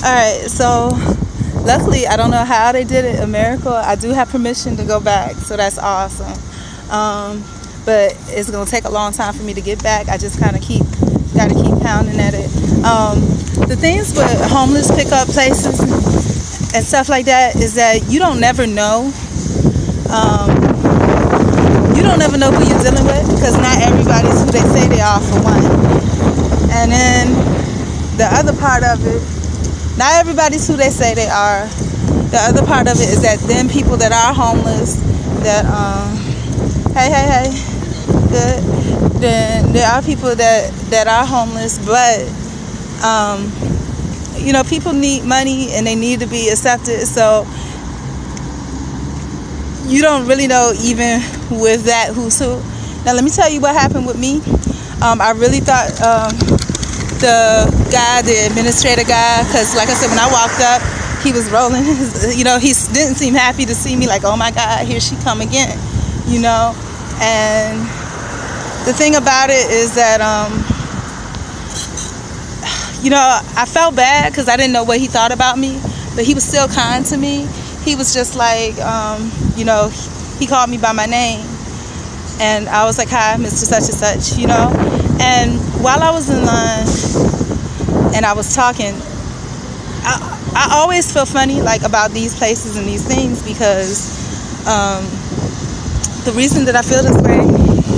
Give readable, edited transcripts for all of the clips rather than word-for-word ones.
Alright, so luckily, I don't know how they did it, a miracle. I do have permission to go back, so that's awesome. But it's going to take a long time for me to get back. I just kind of got to keep pounding at it. The things with homeless pickup places and stuff like that is that you don't never know. You don't never know who you're dealing with, because not everybody's who they say they are, for one. And then the other part of it, not everybody's who they say they are. The other part of it is that then people that are homeless, that hey, good. Then there are people that are homeless, but people need money and they need to be accepted. So you don't really know, even with that, who's who. Now let me tell you what happened with me. I really thought the administrator guy, because like I said, when I walked up, he was rolling his, he didn't seem happy to see me, like, oh my God, here she come again, and the thing about it is that I felt bad because I didn't know what he thought about me, but he was still kind to me. He was just like, he called me by my name, and I was like, hi, Mr. Such and Such, and while I was in line and I was talking, I always feel funny, like, about these places and these things, because the reason that I feel this way,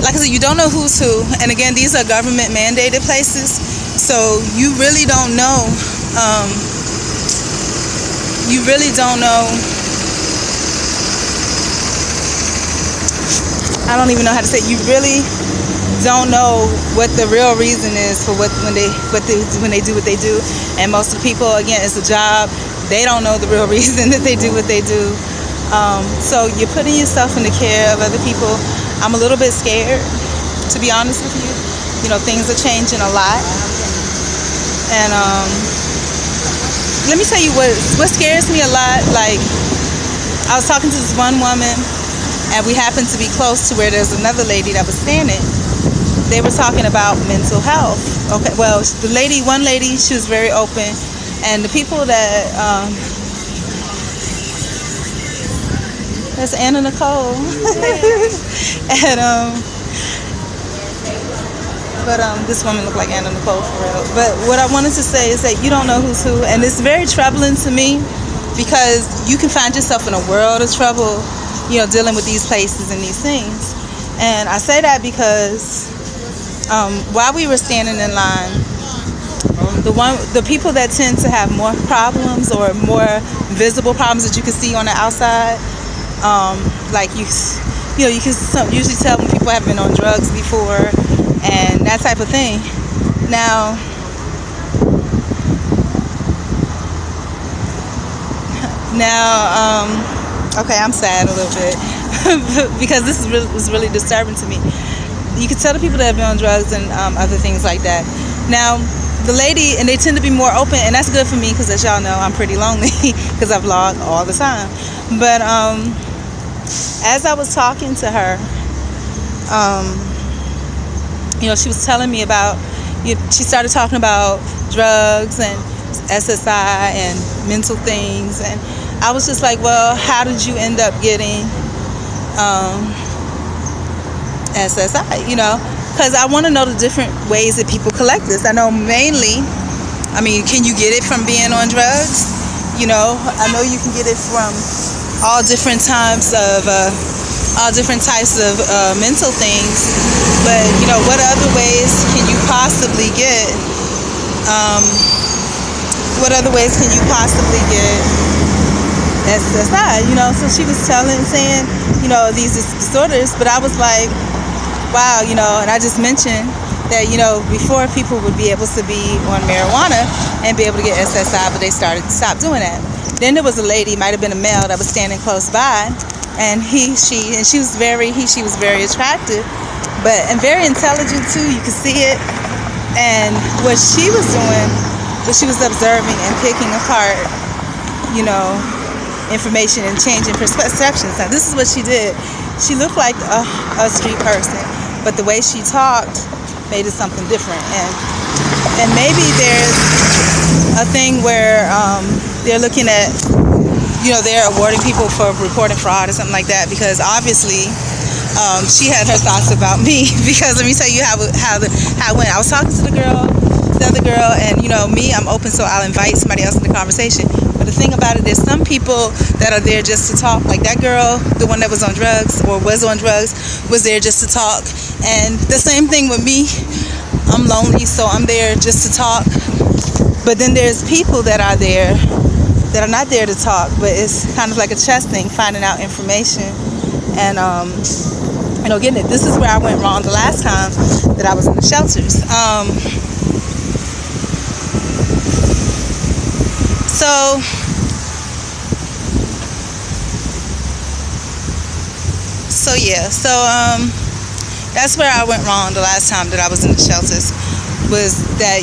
like I said, you don't know who's who, and again, these are government mandated places, so you really don't know, I don't even know how to say it. You really don't know what the real reason is for when they do what they do. And most of the people, again, it's a job. They don't know the real reason that they do what they do. So you're putting yourself in the care of other people. I'm a little bit scared, to be honest with you. Things are changing a lot. And let me tell you what scares me a lot. Like, I was talking to this one woman, and we happened to be close to where there's another lady that was standing. They were talking about mental health. Okay, well, one lady, she was very open, and the people that, that's Anna Nicole, and this woman looked like Anna Nicole for real. But what I wanted to say is that you don't know who's who, and it's very troubling to me, because you can find yourself in a world of trouble, dealing with these places and these things. And I say that because while we were standing in line, the people that tend to have more problems or more visible problems that you can see on the outside, like you can usually tell when people have been on drugs before and that type of thing. Now, okay, I'm sad a little bit because this was really disturbing to me. You can tell the people that have been on drugs and other things like that. Now, the lady, and they tend to be more open, and that's good for me because, as y'all know, I'm pretty lonely because I vlog all the time. But as I was talking to her, she was telling me about, she started talking about drugs and SSI and mental things, and I was just like, well, how did you end up getting SSI, because I want to know the different ways that people collect this. I know mainly, can you get it from being on drugs? I know you can get it from all different types of mental things, but what other ways can you possibly get? What other ways can you possibly get SSI? So she was saying, these disorders, but I was like, wow, and I just mentioned that, before people would be able to be on marijuana and be able to get SSI, but they stopped doing that. Then there was a lady, might have been a male, that was standing close by, and she was very attractive, and very intelligent too. You could see it. And what she was doing was she was observing and picking apart, information and changing perceptions. Now, this is what she did. She looked like a street person, but the way she talked made it something different. And And maybe there's a thing where they're looking at, they're awarding people for reporting fraud or something like that, because obviously she had her thoughts about me. Because let me tell you how it went. I was talking to the other girl, and me, I'm open, so I'll invite somebody else in the conversation. But the thing about it is, some people that are there just to talk, like that girl, the one that was on drugs or was on drugs, was there just to talk. And the same thing with me. I'm lonely, so I'm there just to talk. But then there's people that are there that are not there to talk, but it's kind of like a chess thing, finding out information and getting it. This is where I went wrong the last time that I was in the shelters. That's where I went wrong the last time that I was in the shelters, was that,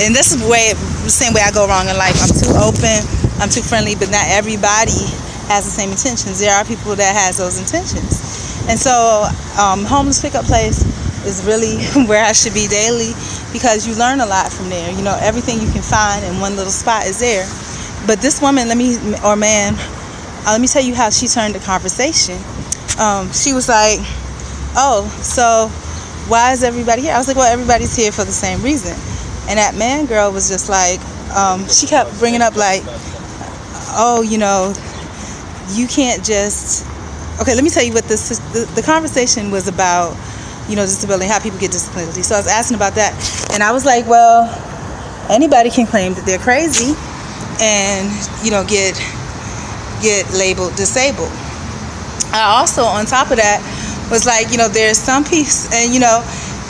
and this is the same way I go wrong in life. I'm too open, I'm too friendly, but not everybody has the same intentions. There are people that has those intentions. And so homeless pickup place is really where I should be daily, because you learn a lot from there. Everything you can find in one little spot is there. But this woman, let me tell you how she turned the conversation. She was like, oh, so why is everybody here? I was like, well, everybody's here for the same reason. And that man girl was just like, she kept bringing up like, oh, you can't just, okay, let me tell you what the conversation was about, disability, how people get disability. So I was asking about that, and I was like, well, anybody can claim that they're crazy and, get labeled disabled. I also, on top of that, was like, there's some piece, and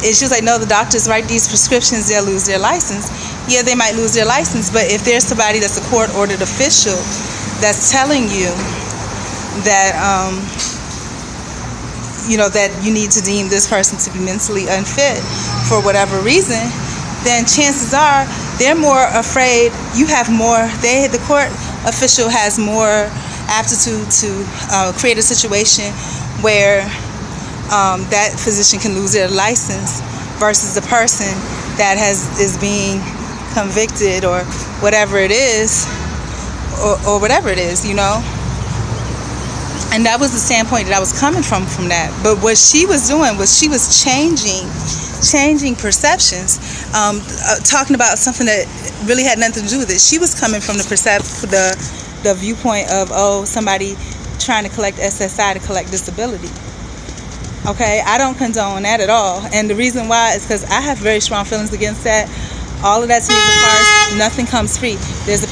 it's just like, no, the doctors write these prescriptions, they'll lose their license. Yeah, they might lose their license, but if there's somebody that's a court-ordered official that's telling you that that you need to deem this person to be mentally unfit for whatever reason, then chances are they're more afraid. The court official has more aptitude to create a situation where that physician can lose their license versus the person that is being convicted or whatever it is, or whatever it is, And that was the standpoint that I was coming from that. But what she was doing was she was changing perceptions, talking about something that really had nothing to do with it. She was coming from the viewpoint of, oh, somebody trying to collect SSI to collect disability. Okay, I don't condone that at all. And the reason why is because I have very strong feelings against that. All of that to me is a farce. Nothing comes free. There's a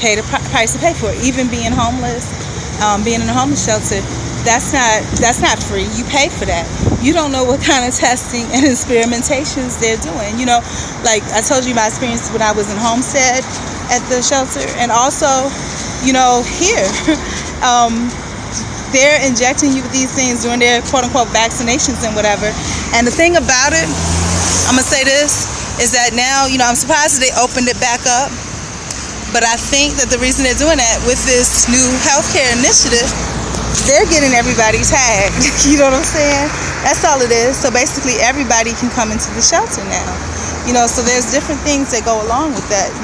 price to pay for it. Even being homeless, being in a homeless shelter, that's not free. You pay for that. You don't know what kind of testing and experimentations they're doing. Like I told you my experience when I was in Homestead at the shelter, and also, here. They're injecting you with these things during their quote-unquote vaccinations and whatever. And the thing about it, I'm going to say this, is that now, I'm surprised that they opened it back up. But I think that the reason they're doing that with this new healthcare initiative, they're getting everybody tagged. You know what I'm saying? That's all it is. So basically everybody can come into the shelter now. So there's different things that go along with that,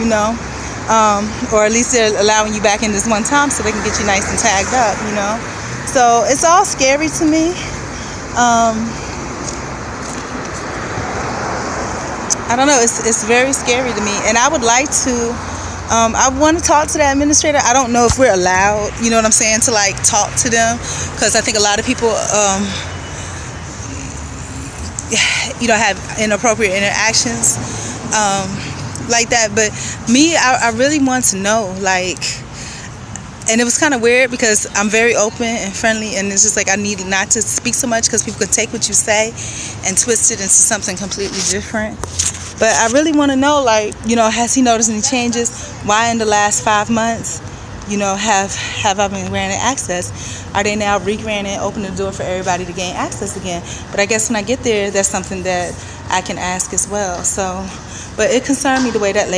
or at least they're allowing you back in this one time so they can get you nice and tagged up, So it's all scary to me. I don't know. It's very scary to me, and I would like to. I want to talk to the administrator. I don't know if we're allowed, you know what I'm saying, to like talk to them, because I think a lot of people, have inappropriate interactions like that. But me, I really want to know, like. And it was kind of weird because I'm very open and friendly, and it's just like I need not to speak so much because people could take what you say and twist it into something completely different. But I really want to know, like, has he noticed any changes? Why in the last 5 months, have I been granted access? Are they now re-granting, opening the door for everybody to gain access again? But I guess when I get there, that's something that I can ask as well. So, but it concerned me the way that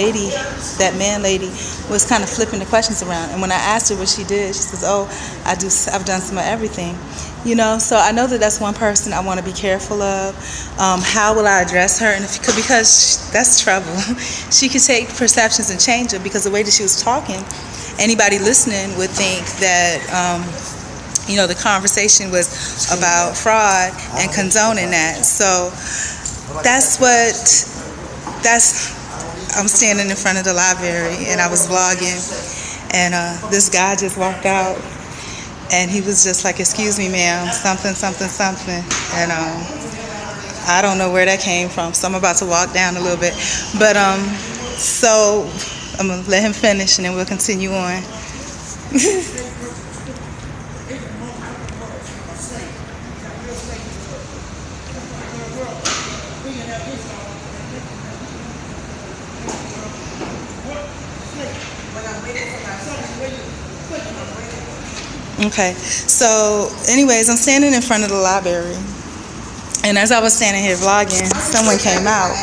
man lady was kind of flipping the questions around. And when I asked her what she did, she says, oh, I've done some of everything. You know, so I know that that's one person I want to be careful of. How will I address her? And because that's trouble. She could take perceptions and change them, because the way that she was talking, anybody listening would think that, the conversation was about fraud and condoning that. So I'm standing in front of the library and I was vlogging, and this guy just walked out. And he was just like, "Excuse me, ma'am, something, something, something." And I don't know where that came from, so I'm about to walk down a little bit. But so I'm going to let him finish, and then we'll continue on. Okay, so anyways, I'm standing in front of the library, and as I was standing here vlogging, someone came out,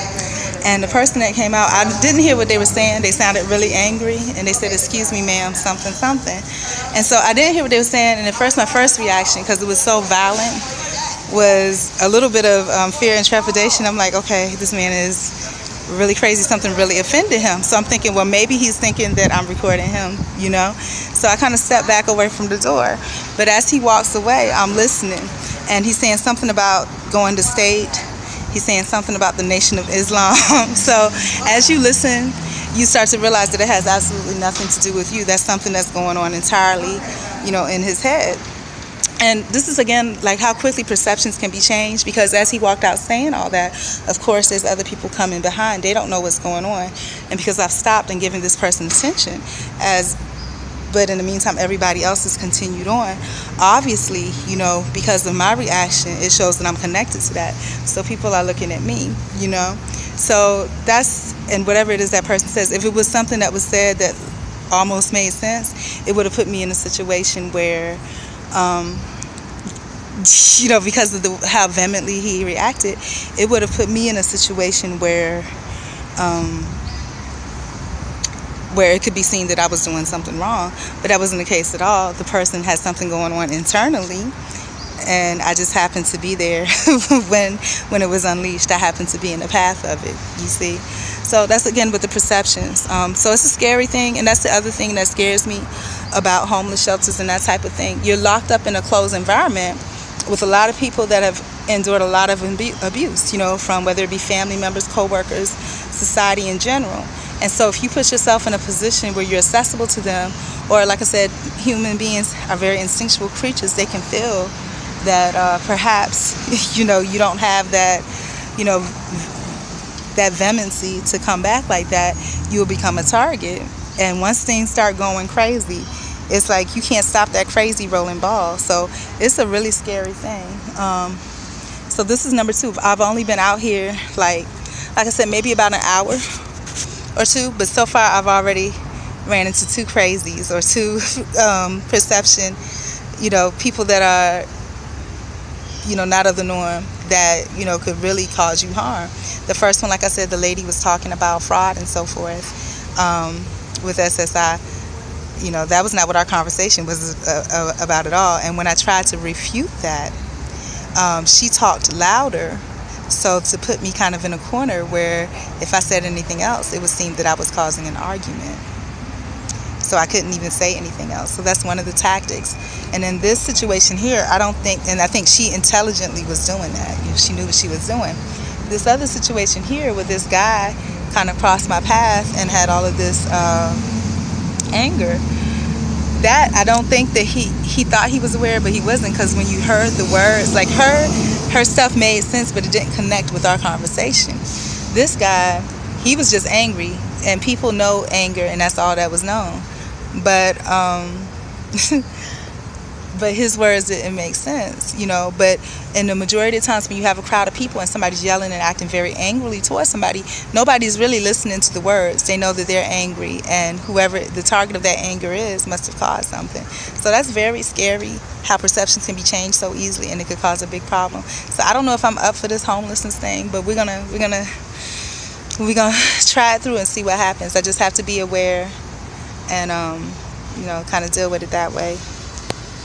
and the person that came out, I didn't hear what they were saying. They sounded really angry, and they said, "Excuse me, ma'am, something, something." And so I didn't hear what they were saying, and at first my first reaction, because it was so violent, was a little bit of fear and trepidation. I'm like, okay, this man is really crazy, something really offended him. So I'm thinking, well, maybe he's thinking that I'm recording him, So I kind of stepped back away from the door. But as he walks away, I'm listening, and he's saying something about going to state. He's saying something about the Nation of Islam. So as you listen, you start to realize that it has absolutely nothing to do with you. That's something that's going on entirely, in his head. And this is, again, like how quickly perceptions can be changed, because as he walked out saying all that, of course, there's other people coming behind. They don't know what's going on. And because I've stopped and given this person attention, but in the meantime, everybody else has continued on, obviously, because of my reaction, it shows that I'm connected to that. So people are looking at me, So and whatever it is that person says, if it was something that was said that almost made sense, it would have put me in a situation where, because of how vehemently he reacted, it would have put me in a situation where it could be seen that I was doing something wrong. But that wasn't the case at all. The person had something going on internally, and I just happened to be there when it was unleashed. I happened to be in the path of it, you see. So that's, again, with the perceptions. So it's a scary thing, and that's the other thing that scares me about homeless shelters and that type of thing. You're locked up in a closed environment with a lot of people that have endured a lot of abuse, from whether it be family members, co-workers, society in general. And so if you put yourself in a position where you're accessible to them, or like I said, human beings are very instinctual creatures. They can feel that perhaps, you don't have that, that vehemency to come back like that, you'll become a target. And once things start going crazy, it's like you can't stop that crazy rolling ball. So it's a really scary thing. So this is number 2. I've only been out here, like I said, maybe about an hour or 2. But so far, I've already ran into 2 crazies, or 2 perception, people that are, not of the norm, that, could really cause you harm. The first one, like I said, the lady was talking about fraud and so forth with SSI. That was not what our conversation was about at all. And when I tried to refute that, she talked louder, so to put me kind of in a corner where if I said anything else, it would seem that I was causing an argument. So I couldn't even say anything else. So that's one of the tactics. And in this situation here, I think she intelligently was doing that. She knew what she was doing. This other situation here, with this guy kind of crossed my path and had all of this anger, that I don't think that he thought he was aware, but he wasn't, because when you heard the words, like her stuff made sense, but it didn't connect with our conversation. This guy, he was just angry, and people know anger, and that's all that was known. But but his words didn't make sense, But in the majority of times when you have a crowd of people and somebody's yelling and acting very angrily towards somebody, nobody's really listening to the words. They know that they're angry, and whoever the target of that anger is must have caused something. So that's very scary, how perceptions can be changed so easily, and it could cause a big problem. So I don't know if I'm up for this homelessness thing, but we're gonna try it through and see what happens. I just have to be aware and kind of deal with it that way.